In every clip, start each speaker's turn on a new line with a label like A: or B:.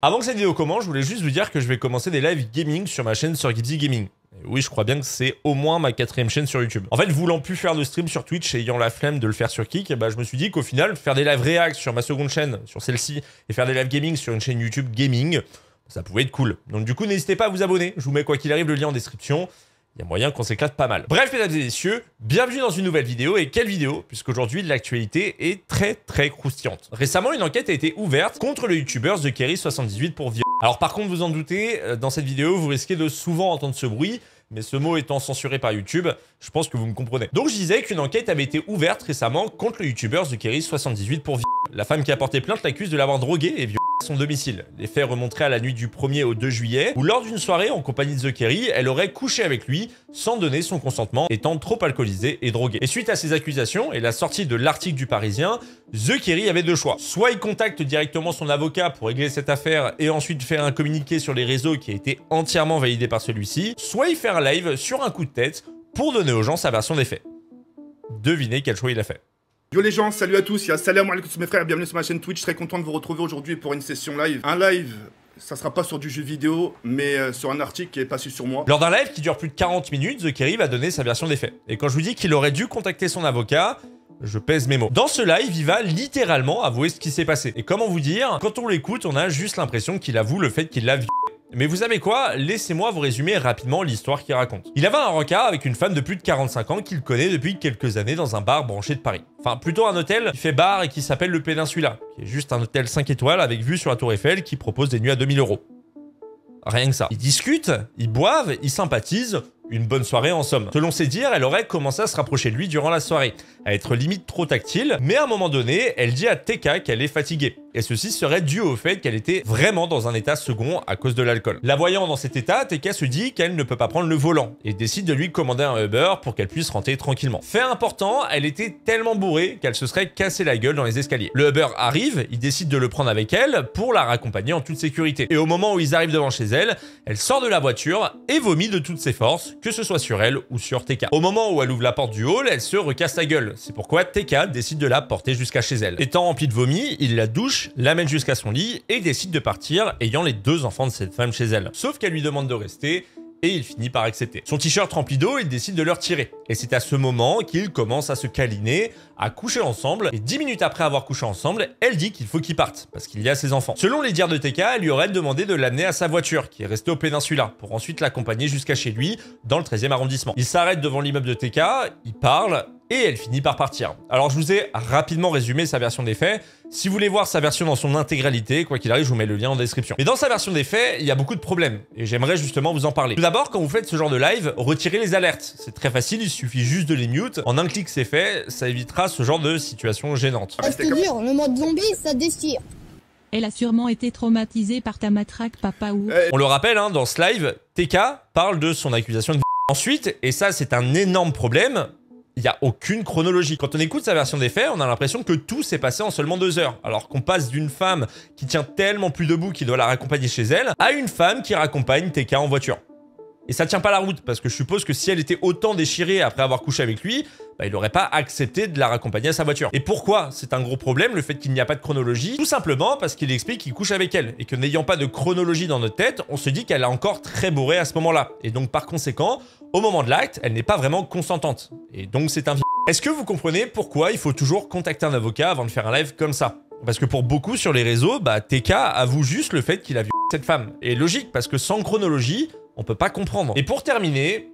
A: Avant que cette vidéo commence, je voulais juste vous dire que je vais commencer des lives gaming sur ma chaîne sur Gipsy Gaming. Et oui, je crois bien que c'est au moins ma 4e chaîne sur YouTube. En fait, voulant plus faire de stream sur Twitch et ayant la flemme de le faire sur Kick, je me suis dit qu'au final, faire des lives React sur ma seconde chaîne, sur celle-ci, et faire des lives gaming sur une chaîne YouTube gaming, ça pouvait être cool. Donc du coup, n'hésitez pas à vous abonner. Je vous mets quoi qu'il arrive le lien en description. Il y a moyen qu'on s'éclate pas mal. Bref, mesdames et messieurs, bienvenue dans une nouvelle vidéo. Et quelle vidéo? Puisqu'aujourd'hui, l'actualité est très croustillante. Récemment, une enquête a été ouverte contre le youtubeur TheKerry78 pour viol. Alors par contre, vous en doutez, dans cette vidéo, vous risquez de souvent entendre ce bruit. Mais ce mot étant censuré par YouTube, je pense que vous me comprenez. Donc je disais qu'une enquête avait été ouverte récemment contre le youtubeur TheKerry78 pour viol. La femme qui a porté plainte l'accuse de l'avoir drogué et violé à son domicile. Les faits remonteraient à la nuit du 1er au 2 juillet, où lors d'une soirée en compagnie de TheKerry, elle aurait couché avec lui sans donner son consentement, étant trop alcoolisée et droguée. Et suite à ces accusations et la sortie de l'article du Parisien, TheKerry avait deux choix. Soit il contacte directement son avocat pour régler cette affaire et ensuite faire un communiqué sur les réseaux qui a été entièrement validé par celui-ci, soit il fait un live sur un coup de tête pour donner aux gens sa version des faits. Devinez quel choix il a fait.
B: Yo les gens, salut à tous, salam alaikum mes frères, bienvenue sur ma chaîne Twitch, très content de vous retrouver aujourd'hui pour une session live. Un live, ça sera pas sur du jeu vidéo, mais sur un article qui est passé sur moi.
A: Lors d'un live qui dure plus de 40 minutes, TheKerry va donner sa version des faits. Et quand je vous dis qu'il aurait dû contacter son avocat, je pèse mes mots. Dans ce live, il va littéralement avouer ce qui s'est passé. Et comment vous dire, quand on l'écoute, on a juste l'impression qu'il avoue le fait qu'il l'a violé. Mais vous savez quoi? Laissez-moi vous résumer rapidement l'histoire qu'il raconte. Il avait un rencard avec une femme de plus de 45 ans qu'il connaît depuis quelques années dans un bar branché de Paris. Enfin, plutôt un hôtel qui fait bar et qui s'appelle le Péninsula, qui est juste un hôtel 5 étoiles avec vue sur la Tour Eiffel qui propose des nuits à 2000 €. Rien que ça. Ils discutent, ils boivent, ils sympathisent. Une bonne soirée en somme. Selon ses dires, elle aurait commencé à se rapprocher de lui durant la soirée, à être limite trop tactile, mais à un moment donné, elle dit à TK qu'elle est fatiguée. Et ceci serait dû au fait qu'elle était vraiment dans un état second à cause de l'alcool. La voyant dans cet état, TK se dit qu'elle ne peut pas prendre le volant et décide de lui commander un Uber pour qu'elle puisse rentrer tranquillement. Fait important, elle était tellement bourrée qu'elle se serait cassé la gueule dans les escaliers. Le Uber arrive, il décide de le prendre avec elle pour la raccompagner en toute sécurité. Et au moment où ils arrivent devant chez elle, elle sort de la voiture et vomit de toutes ses forces, que ce soit sur elle ou sur TK. Au moment où elle ouvre la porte du hall, elle se recasse la gueule. C'est pourquoi TK décide de la porter jusqu'à chez elle. Étant remplie de vomi, il la douche, l'amène jusqu'à son lit et décide de partir, ayant les deux enfants de cette femme chez elle. Sauf qu'elle lui demande de rester et il finit par accepter. Son t-shirt rempli d'eau, il décide de le retirer. Et c'est à ce moment qu'ils commencent à se câliner, à coucher ensemble. Et 10 minutes après avoir couché ensemble, elle dit qu'il faut qu'ils partent, parce qu'il y a ses enfants. Selon les dires de TK, elle lui aurait demandé de l'amener à sa voiture, qui est restée au Péninsula, pour ensuite l'accompagner jusqu'à chez lui, dans le 13e arrondissement. Il s'arrête devant l'immeuble de TK, il parle, et elle finit par partir. Alors je vous ai rapidement résumé sa version des faits. Si vous voulez voir sa version dans son intégralité, quoi qu'il arrive, je vous mets le lien en description. Mais dans sa version des faits, il y a beaucoup de problèmes, et j'aimerais justement vous en parler. Tout d'abord, quand vous faites ce genre de live, retirez les alertes. C'est très facile, il suffit juste de les mute. En un clic, c'est fait, ça évitera ce genre de situation gênante.
C: Je te dire, le mode zombie, ça déchire.
D: Elle a sûrement été traumatisée par ta matraque, papa ou...
A: On le rappelle, hein, dans ce live, TK parle de son accusation de... Ensuite, et ça c'est un énorme problème, il n'y a aucune chronologie. Quand on écoute sa version des faits, on a l'impression que tout s'est passé en seulement 2 heures. Alors qu'on passe d'une femme qui tient tellement plus debout qu'il doit la raccompagner chez elle, à une femme qui raccompagne TK en voiture. Et ça tient pas la route, parce que je suppose que si elle était autant déchirée après avoir couché avec lui, il n'aurait pas accepté de la raccompagner à sa voiture. Et pourquoi c'est un gros problème, le fait qu'il n'y a pas de chronologie? Tout simplement parce qu'il explique qu'il couche avec elle, et que n'ayant pas de chronologie dans notre tête, on se dit qu'elle est encore très bourrée à ce moment-là. Et donc par conséquent, au moment de l'acte, elle n'est pas vraiment consentante. Et donc c'est un viol. Est-ce que vous comprenez pourquoi il faut toujours contacter un avocat avant de faire un live comme ça? Parce que pour beaucoup sur les réseaux, TK avoue juste le fait qu'il a violé cette femme. Et logique, parce que sans chronologie, on peut pas comprendre. Et pour terminer,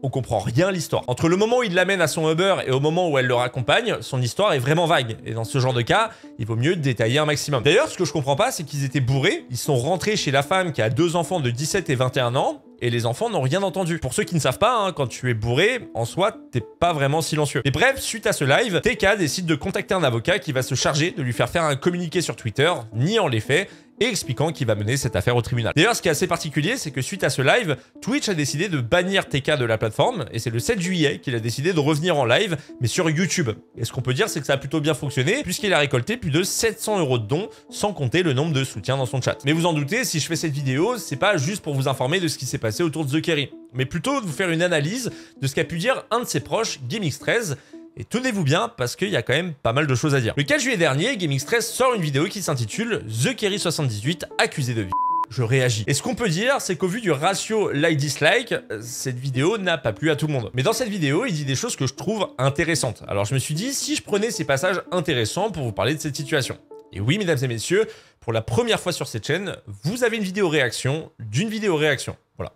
A: on comprend rien à l'histoire. Entre le moment où il l'amène à son Uber et au moment où elle le raccompagne, son histoire est vraiment vague. Et dans ce genre de cas, il vaut mieux détailler un maximum. D'ailleurs, ce que je comprends pas, c'est qu'ils étaient bourrés, ils sont rentrés chez la femme qui a 2 enfants de 17 et 21 ans, et les enfants n'ont rien entendu. Pour ceux qui ne savent pas, hein, quand tu es bourré, en soi, t'es pas vraiment silencieux. Et bref, suite à ce live, TK décide de contacter un avocat qui va se charger de lui faire faire un communiqué sur Twitter, niant les faits, et expliquant qu'il va mener cette affaire au tribunal. D'ailleurs, ce qui est assez particulier, c'est que suite à ce live, Twitch a décidé de bannir TK de la plateforme, et c'est le 7 juillet qu'il a décidé de revenir en live, mais sur YouTube. Et ce qu'on peut dire, c'est que ça a plutôt bien fonctionné, puisqu'il a récolté plus de 700 € de dons, sans compter le nombre de soutiens dans son chat. Mais vous en doutez, si je fais cette vidéo, c'est pas juste pour vous informer de ce qui s'est passé autour de TheKerry, mais plutôt de vous faire une analyse de ce qu'a pu dire un de ses proches, GameX13, Et tenez-vous bien parce qu'il y a quand même pas mal de choses à dire. Le 4 juillet dernier, GameX13 sort une vidéo qui s'intitule The Kerry78 accusé de viol. Je réagis. Et ce qu'on peut dire, c'est qu'au vu du ratio like-dislike, cette vidéo n'a pas plu à tout le monde. Mais dans cette vidéo, il dit des choses que je trouve intéressantes. Alors je me suis dit, si je prenais ces passages intéressants pour vous parler de cette situation. Et oui, mesdames et messieurs, pour la première fois sur cette chaîne, vous avez une vidéo réaction d'une vidéo réaction. Voilà.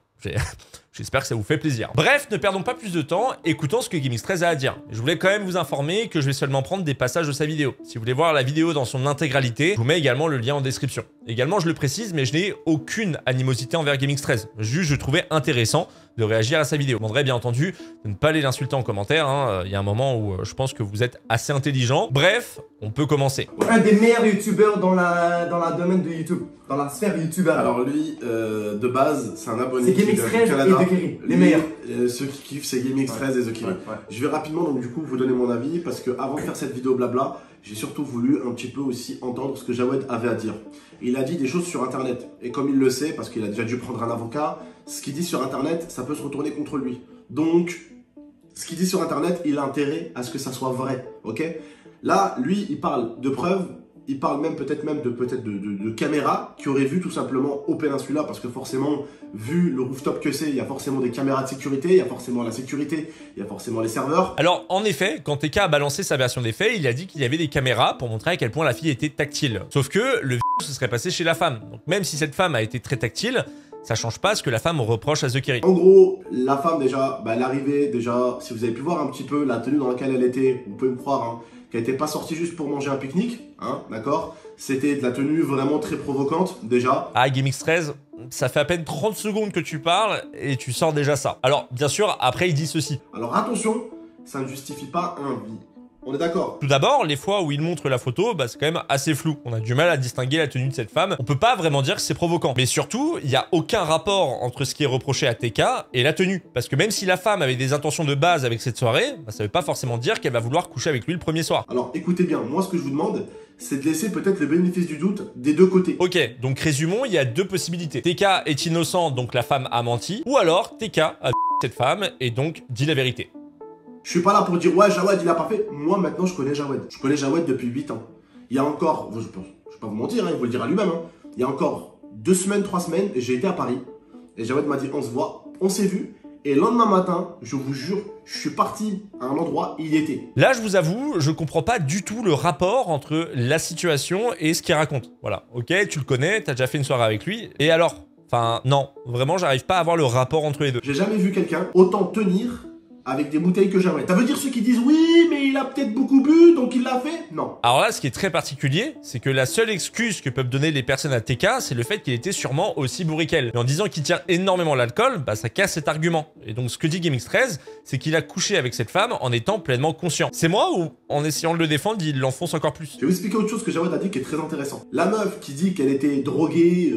A: J'espère que ça vous fait plaisir. Bref, ne perdons pas plus de temps, écoutons ce que GameX13 a à dire. Je voulais quand même vous informer que je vais seulement prendre des passages de sa vidéo. Si vous voulez voir la vidéo dans son intégralité, je vous mets également le lien en description. Également, je le précise, mais je n'ai aucune animosité envers GameX13. Juste, je trouvais intéressant de réagir à sa vidéo. Je demanderai bien entendu de ne pas aller l'insulter en commentaire. Hein. Il y a un moment où je pense que vous êtes assez intelligent. Bref, on peut commencer.
E: Un des meilleurs youtubeurs dans la domaine de YouTube, dans la sphère youtubeur.
F: Alors lui, de base, c'est un abonné
E: c'est GameX13 et The Kerry, les meilleurs.
F: Ceux qui kiffent, c'est GameX13 et The Kerry.
E: Ouais.
F: Je vais rapidement donc du coup vous donner mon avis parce que avant de faire cette vidéo blabla, j'ai surtout voulu un petit peu aussi entendre ce que Jawed avait à dire. Il a dit des choses sur internet et comme il le sait, parce qu'il a déjà dû prendre un avocat, ce qu'il dit sur internet, ça peut se retourner contre lui. Donc, ce qu'il dit sur internet, il a intérêt à ce que ça soit vrai, ok? Là, lui, il parle de preuves. Il parle même peut-être de caméras qui auraient vu tout simplement au Peninsula parce que forcément, vu le rooftop que c'est, il y a forcément des caméras de sécurité, il y a forcément la sécurité, il y a forcément les serveurs.
A: Alors, en effet, quand TK a balancé sa version des faits, il a dit qu'il y avait des caméras pour montrer à quel point la fille était tactile. Sauf que le se serait passé chez la femme. Donc même si cette femme a été très tactile, ça change pas ce que la femme reproche à The Kerry.
F: En gros, la femme déjà, elle arrivait déjà, si vous avez pu voir un petit peu la tenue dans laquelle elle était, vous pouvez me croire, hein, qu'elle n'était pas sortie juste pour manger un pique-nique, hein, d'accord? C'était de la tenue vraiment très provocante, déjà.
A: Ah, GameX13, ça fait à peine 30 secondes que tu parles et tu sors déjà ça. Alors, bien sûr, après, il dit ceci.
F: Alors attention, ça ne justifie pas un viol. On est d'accord?
A: Tout d'abord, les fois où il montre la photo, bah, c'est quand même assez flou. On a du mal à distinguer la tenue de cette femme. On peut pas vraiment dire que c'est provoquant. Mais surtout, il n'y a aucun rapport entre ce qui est reproché à TK et la tenue. Parce que même si la femme avait des intentions de base avec cette soirée, bah, ça veut pas forcément dire qu'elle va vouloir coucher avec lui le premier soir.
F: Alors écoutez bien, moi ce que je vous demande, c'est de laisser peut-être le bénéfice du doute des deux côtés.
A: Ok, donc résumons, il y a deux possibilités. TK est innocent, donc la femme a menti. Ou alors, TK a cette femme et donc dit la vérité.
F: Je suis pas là pour dire ouais Jawed il a pas fait. Moi maintenant je connais Jawed. Je connais Jawed depuis 8 ans. Il y a encore, je vais pas vous mentir, hein, il vous le dira lui-même. Hein. Il y a encore 2 semaines, 3 semaines, j'ai été à Paris. Et Jawed m'a dit on se voit, on s'est vu. Et le lendemain matin, je vous jure, je suis parti à un endroit, il y était.
A: Là, je vous avoue, je comprends pas du tout le rapport entre la situation et ce qu'il raconte. Voilà, ok, tu le connais, t'as déjà fait une soirée avec lui. Et alors? Enfin, non, vraiment, j'arrive pas à voir le rapport entre les deux.
F: J'ai jamais vu quelqu'un autant tenir avec des bouteilles que Jawed. Ça veut dire ceux qui disent oui, mais il a peut-être beaucoup bu, donc il l'a fait? Non.
A: Alors là, ce qui est très particulier, c'est que la seule excuse que peuvent donner les personnes à TK, c'est le fait qu'il était sûrement aussi bourré qu'elle. Mais en disant qu'il tient énormément l'alcool, bah ça casse cet argument. Et donc ce que dit GameX13, c'est qu'il a couché avec cette femme en étant pleinement conscient. C'est moi ou en essayant de le défendre, il l'enfonce encore plus?
F: Je vais vous expliquer autre chose que Jawed a dit qui est très intéressant. La meuf qui dit qu'elle était droguée,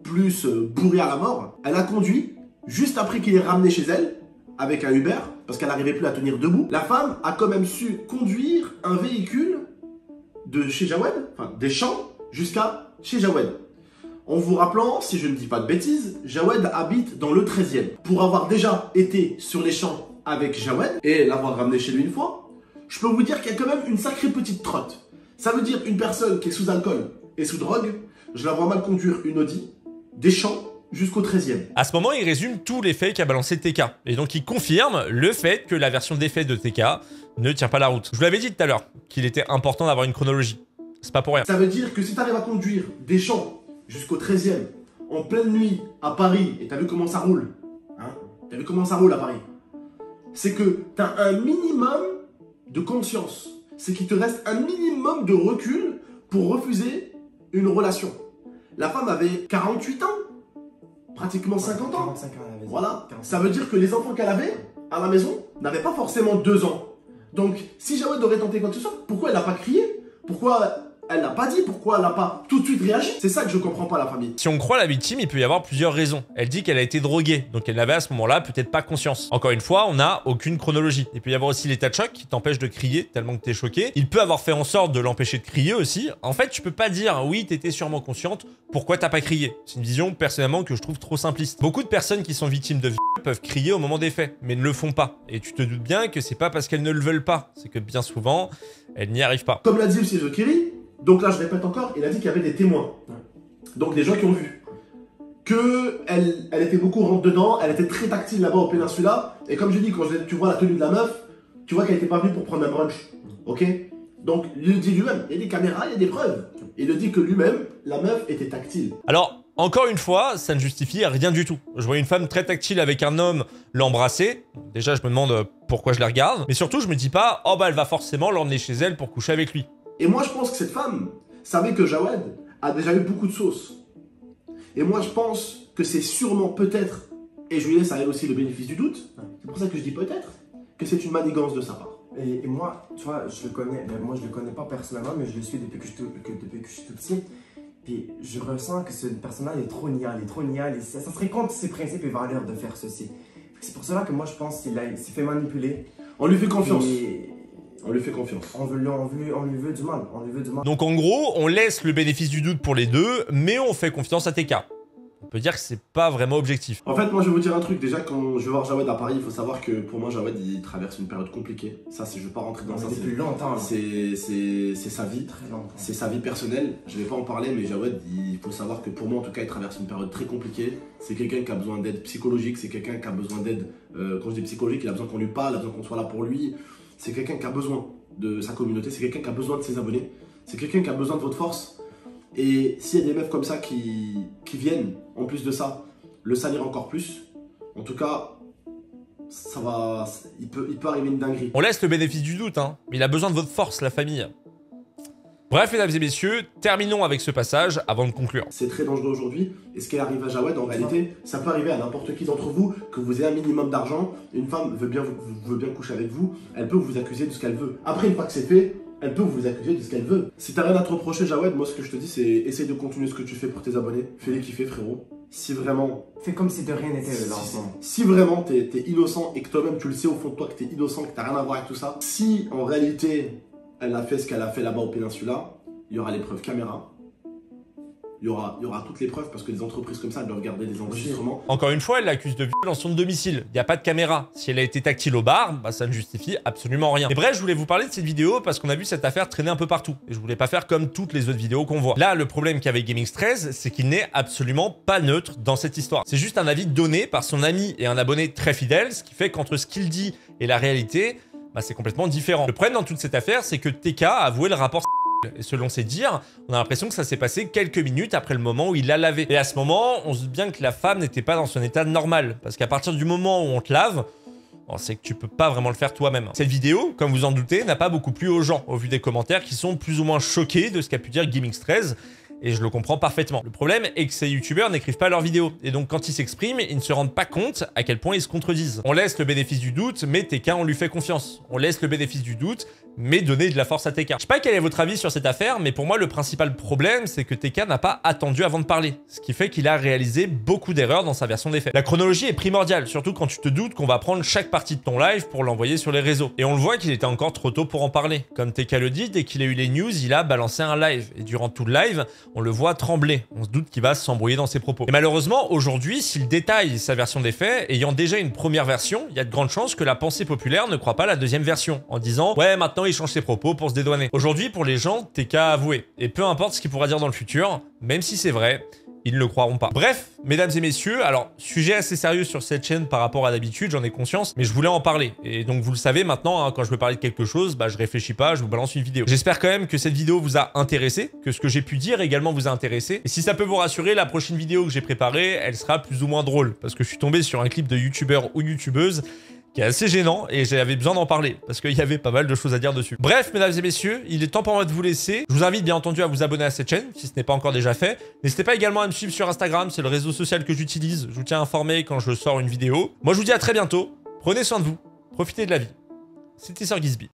F: bourrée à la mort, elle a conduit juste après qu'il est ramené chez elle avec un Uber, parce qu'elle n'arrivait plus à tenir debout. La femme a quand même su conduire un véhicule de chez Jawed, enfin des champs, jusqu'à chez Jawed. En vous rappelant, si je ne dis pas de bêtises, Jawed habite dans le 13e. Pour avoir déjà été sur les champs avec Jawed et l'avoir ramené chez lui une fois, je peux vous dire qu'il y a quand même une sacrée petite trotte. Ça veut dire une personne qui est sous alcool et sous drogue, je la vois mal conduire une Audi, des champs, jusqu'au 13e.
A: À ce moment, il résume tous les faits qu'a balancé TK. Et donc, il confirme le fait que la version des faits de TK ne tient pas la route. Je vous l'avais dit tout à l'heure, qu'il était important d'avoir une chronologie. C'est pas pour rien.
F: Ça veut dire que si tu arrives à conduire des champs jusqu'au 13e, en pleine nuit, à Paris, et t'as vu comment ça roule, hein? T'as vu comment ça roule à Paris? C'est que t'as un minimum de conscience. C'est qu'il te reste un minimum de recul pour refuser une relation. La femme avait 48 ans. Pratiquement 50 ans.
E: 45 ans, elle avait dit.
F: Voilà. Ça veut dire que les enfants qu'elle avait à la maison n'avaient pas forcément 2 ans. Donc, si Jawed aurait tenté quoi que ce soit, pourquoi elle n'a pas crié? Pourquoi elle n'a pas dit pourquoi elle n'a pas tout de suite réagi. C'est ça que je comprends pas, la famille.
A: Si on croit la victime, il peut y avoir plusieurs raisons. Elle dit qu'elle a été droguée, donc elle n'avait à ce moment-là peut-être pas conscience. Encore une fois, on n'a aucune chronologie. Il peut y avoir aussi l'état de choc qui t'empêche de crier tellement que t'es choqué. Il peut avoir fait en sorte de l'empêcher de crier aussi. En fait, tu peux pas dire oui, t'étais sûrement consciente, pourquoi t'as pas crié? C'est une vision personnellement que je trouve trop simpliste. Beaucoup de personnes qui sont victimes de viol peuvent crier au moment des faits, mais ne le font pas. Et tu te doutes bien que c'est pas parce qu'elles ne le veulent pas, c'est que bien souvent, elles n'y arrivent pas.
F: Comme l'a dit aussi Zokiri, donc là je répète encore, il a dit qu'il y avait des témoins. Donc des gens qui ont vu. Elle était beaucoup rentre dedans, elle était très tactile là-bas au Péninsula. Et comme je dis, quand tu vois la tenue de la meuf, tu vois qu'elle n'était pas venue pour prendre un brunch. Ok? Donc il le dit lui-même, il y a des caméras, il y a des preuves. Il le dit que lui-même, la meuf était tactile.
A: Alors, encore une fois, ça ne justifie rien du tout. Je vois une femme très tactile avec un homme l'embrasser. Déjà, je me demande pourquoi je la regarde. Mais surtout, je me dis pas, oh bah elle va forcément l'emmener chez elle pour coucher avec lui.
F: Et moi, je pense que cette femme savait que Jawed a déjà eu beaucoup de sauce. Et moi, je pense que c'est sûrement peut-être, et je lui laisse à elle aussi le bénéfice du doute, c'est pour ça que je dis peut-être, que c'est une manigance de sa part.
E: Et moi, tu vois, je le connais, ben moi je le connais pas personnellement, mais je le suis depuis que je suis tout petit. Puis je ressens que cette personne-là est trop niale, et ça serait contre ses principes et valeurs de faire ceci. C'est pour cela que moi je pense qu'il s'est fait manipuler.
F: On lui fait confiance.
E: Et
F: on lui fait confiance.
E: On lui veut du mal,
A: Donc en gros, on laisse le bénéfice du doute pour les deux, mais on fait confiance à TK. On peut dire que c'est pas vraiment objectif.
F: En fait, moi je vais vous dire un truc. Déjà, quand je vais voir Jawed à Paris, il faut savoir que pour moi, Jawed il traverse une période compliquée. Ça, je vais pas rentrer dans ça.
E: Depuis longtemps.
F: C'est sa vie.
E: Très longtemps.
F: C'est sa vie personnelle. Je vais pas en parler, mais Jawed, il faut savoir que pour moi, en tout cas, il traverse une période très compliquée. C'est quelqu'un qui a besoin d'aide psychologique. C'est quelqu'un qui a besoin d'aide. Quand je dis psychologique, il a besoin qu'on lui parle, il a besoin qu'on soit là pour lui. C'est quelqu'un qui a besoin de sa communauté. C'est quelqu'un qui a besoin de ses abonnés. C'est quelqu'un qui a besoin de votre force. Et s'il y a des meufs comme ça qui viennent, en plus de ça, le salir encore plus, en tout cas, ça va, il peut arriver une dinguerie.
A: On laisse le bénéfice du doute, hein, mais il a besoin de votre force, la famille. Bref, mesdames et messieurs, terminons avec ce passage avant de conclure.
F: C'est très dangereux aujourd'hui, et ce qui arrive à Jawed, en réalité, ça peut arriver à n'importe qui d'entre vous, que vous ayez un minimum d'argent, une femme veut bien coucher avec vous, elle peut vous accuser de ce qu'elle veut. Après, une fois que c'est fait, elle peut vous accuser de ce qu'elle veut. Si t'as rien à te reprocher, Jawed, moi ce que je te dis, c'est essaye de continuer ce que tu fais pour tes abonnés. Fais-les kiffer, frérot. Si vraiment...
E: Fais comme si de rien n'était le lancement.
F: Si vraiment t'es innocent et que toi-même tu le sais au fond de toi que t'es innocent, que t'as rien à voir avec tout ça, si en réalité elle a fait ce qu'elle a fait là-bas au Péninsula, il y aura les preuves caméra. Il y aura toutes les preuves parce que des entreprises comme ça, elles doivent garder des enregistrements.
A: Encore une fois, elle l'accuse de viol dans son domicile. Il n'y a pas de caméra. Si elle a été tactile au bar, bah ça ne justifie absolument rien. Et bref, je voulais vous parler de cette vidéo parce qu'on a vu cette affaire traîner un peu partout. Et je voulais pas faire comme toutes les autres vidéos qu'on voit. Là, le problème qu'avec Gamingz13, c'est qu'il n'est absolument pas neutre dans cette histoire. C'est juste un avis donné par son ami et un abonné très fidèle, ce qui fait qu'entre ce qu'il dit et la réalité, bah c'est complètement différent. Le problème dans toute cette affaire, c'est que TK a avoué le rapport. Et selon ses dires, on a l'impression que ça s'est passé quelques minutes après le moment où il l'a lavé. Et à ce moment, on se doute bien que la femme n'était pas dans son état normal. Parce qu'à partir du moment où on te lave, c'est que tu peux pas vraiment le faire toi-même. Cette vidéo, comme vous en doutez, n'a pas beaucoup plu aux gens, au vu des commentaires qui sont plus ou moins choqués de ce qu'a pu dire Gamingz13. Et je le comprends parfaitement. Le problème est que ces youtubeurs n'écrivent pas leurs vidéos. Et donc quand ils s'expriment, ils ne se rendent pas compte à quel point ils se contredisent. On laisse le bénéfice du doute, mais TK, on lui fait confiance. On laisse le bénéfice du doute, mais donner de la force à TK. Je sais pas quel est votre avis sur cette affaire, mais pour moi, le principal problème, c'est que TK n'a pas attendu avant de parler. Ce qui fait qu'il a réalisé beaucoup d'erreurs dans sa version des faits. La chronologie est primordiale, surtout quand tu te doutes qu'on va prendre chaque partie de ton live pour l'envoyer sur les réseaux. Et on le voit qu'il était encore trop tôt pour en parler. Comme TK le dit, dès qu'il a eu les news, il a balancé un live. Et durant tout le live, on le voit trembler. On se doute qu'il va s'embrouiller dans ses propos. Et malheureusement, aujourd'hui, s'il détaille sa version des faits, ayant déjà une première version, il y a de grandes chances que la pensée populaire ne croit pas la deuxième version, en disant « Ouais, maintenant il change ses propos pour se dédouaner ». Aujourd'hui, pour les gens, TK a avoué. Et peu importe ce qu'il pourra dire dans le futur, même si c'est vrai, ils ne le croiront pas. Bref, mesdames et messieurs, alors, sujet assez sérieux sur cette chaîne par rapport à d'habitude, j'en ai conscience, mais je voulais en parler. Et donc, vous le savez maintenant, hein, quand je veux parler de quelque chose, bah, je réfléchis pas, je vous balance une vidéo. J'espère quand même que cette vidéo vous a intéressé, que ce que j'ai pu dire également vous a intéressé. Et si ça peut vous rassurer, la prochaine vidéo que j'ai préparée, elle sera plus ou moins drôle, parce que je suis tombé sur un clip de youtubeur ou youtubeuse qui est assez gênant et j'avais besoin d'en parler parce qu'il y avait pas mal de choses à dire dessus. Bref, mesdames et messieurs, il est temps pour moi de vous laisser. Je vous invite bien entendu à vous abonner à cette chaîne si ce n'est pas encore déjà fait. N'hésitez pas également à me suivre sur Instagram, c'est le réseau social que j'utilise. Je vous tiens informé quand je sors une vidéo. Moi, je vous dis à très bientôt. Prenez soin de vous, profitez de la vie. C'était Sir Gizby.